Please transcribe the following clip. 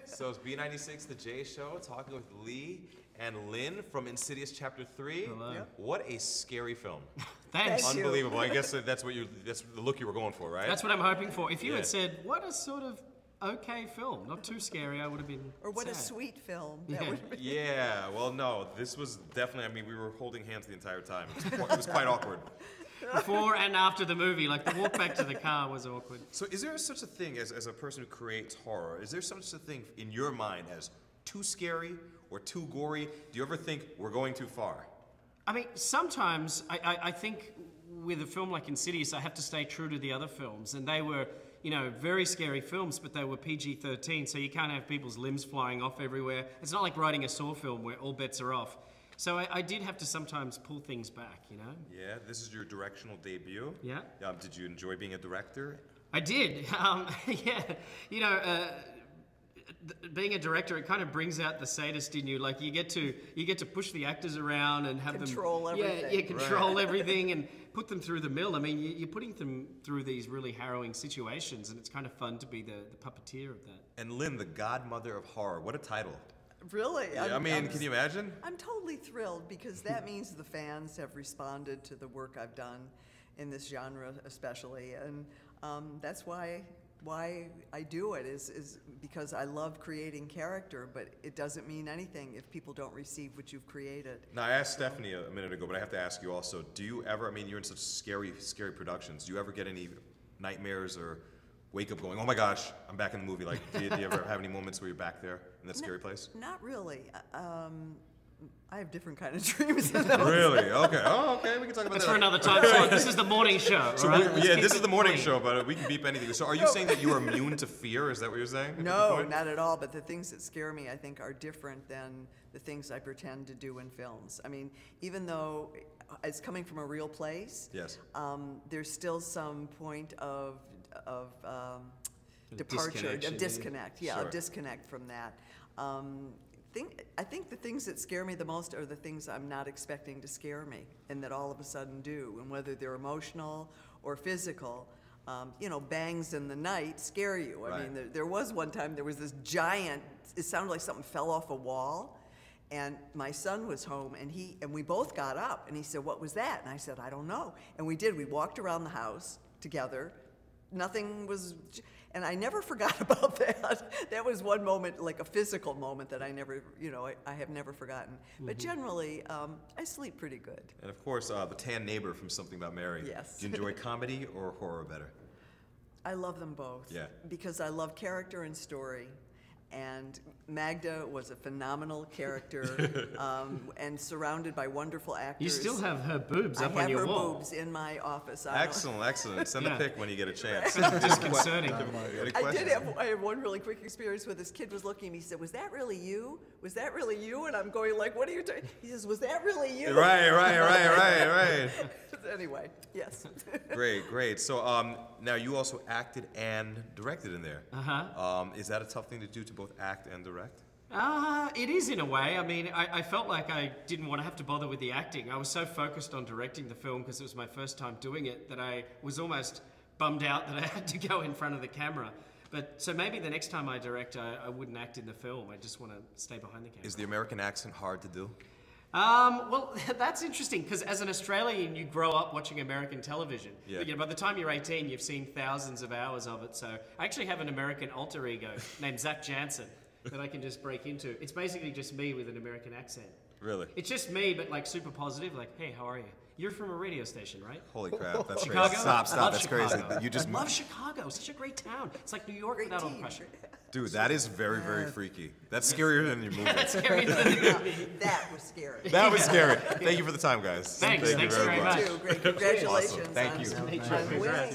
So it's B96, the J Show, talking with Leigh and Lin from Insidious Chapter 3. Hello. Yep. What a scary film. Thanks. Thank you. Unbelievable. I guess that's the look you were going for, right? That's what I'm hoping for. If you Yeah. had said, what a sort of okay film, not too scary, I would have been Or what a sad. sweet film. Yeah. That would have been. Yeah, well, no, this was definitely, I mean, we were holding hands the entire time. It was quite awkward. Before and after the movie, like the walk back to the car was awkward. So is there such a thing as a person who creates horror, is there such a thing in your mind as too scary or too gory? Do you ever think we're going too far? I mean, sometimes I think with a film like Insidious, I have to stay true to the other films. And they were, you know, very scary films, but they were PG-13, so you can't have people's limbs flying off everywhere. It's not like writing a Saw film where all bets are off. So I did have to sometimes pull things back, you know? Yeah, this is your directional debut. Yeah. Did you enjoy being a director? I did. Yeah, you know, being a director, it kind of brings out the sadist in you. Like you get to push the actors around and have Control them everything. Yeah, control everything and put them through the mill. I mean, you're putting them through these really harrowing situations, and it's kind of fun to be the puppeteer of that. And Lin, the godmother of horror. What a title. Really? Yeah, I mean, can you imagine? I'm totally thrilled because that means the fans have responded to the work I've done in this genre especially. And that's why I do it is because I love creating character, but it doesn't mean anything if people don't receive what you've created. Now, I asked Stephanie a minute ago, but I have to ask you also, do you ever, I mean, you're in such scary productions, do you ever get any nightmares or wake up going, oh my gosh, I'm back in the movie? Like, do you ever have any moments where you're back there in that scary place? Not really. I have different kind of dreams than those. Really? Okay. Oh, okay. We can talk about That's that. for another time. So this is the morning show, So right? yeah, this is the morning show, but we can beep anything. So are you saying that you are immune to fear? Is that what you're saying? at this No, point? not at all. But the things that scare me, I think, are different than the things I pretend to do in films. I mean, even though it's coming from a real place, Yes. there's still some point of departure, of disconnect. Yeah, Sure. of disconnect from that. I think the things that scare me the most are the things I'm not expecting to scare me, and that all of a sudden do, and whether they're emotional or physical. You know, bangs in the night scare you. I Right. mean, there was one time there was this giant. It sounded like something fell off a wall, and my son was home, and we both got up, and he said, "What was that?" And I said, "I don't know." And we did. We walked around the house together. Nothing was. And I never forgot about that. That was one moment, like a physical moment that I never, you know, I have never forgotten. But generally, I sleep pretty good. And of course, the tan neighbor from Something About Mary. Yes. Do you enjoy comedy or horror better? I love them both. Yeah. Because I love character and story. And Magda was a phenomenal character, and surrounded by wonderful actors. You still have her boobs up I on your have her wall. boobs in my office. I don't- Excellent, excellent. Send Yeah. a pic when you get a chance. Disconcerting. Any I questions? have one really quick experience where this kid was looking at me. He said, "Was that really you? Was that really you?" And I'm going like, "What are you doing?" He says, "Was that really you?" Right. Anyway, yes. Great. So now you also acted and directed in there. Is that a tough thing to do, to both act and direct? It is in a way. I mean, I felt like I didn't want to have to bother with the acting. I was so focused on directing the film because it was my first time doing it that I was almost bummed out that I had to go in front of the camera. But so maybe the next time I direct, I wouldn't act in the film. I just want to stay behind the camera. Is the American accent hard to do? Well, that's interesting because as an Australian, you grow up watching American television. Yeah. But, you know, by the time you're 18, you've seen thousands of hours of it. So I actually have an American alter ego named Zach Jansen that I can just break into. It's basically just me with an American accent. Really? It's just me, but like super positive. Like, hey, how are you? You're from a radio station, right? Holy crap, that's Chicago? crazy. Stop, I love that's Chicago. crazy. You just I love Chicago. Such a great town. It's like New York Great without all the team. pressure. Dude, that is very, very freaky. That's scarier than your movie. That's scary than the movie. That was scary. That was scary. Thank you for the time, guys. Thanks Thank you very much. Great. Congratulations. Awesome. Thank you. on winning.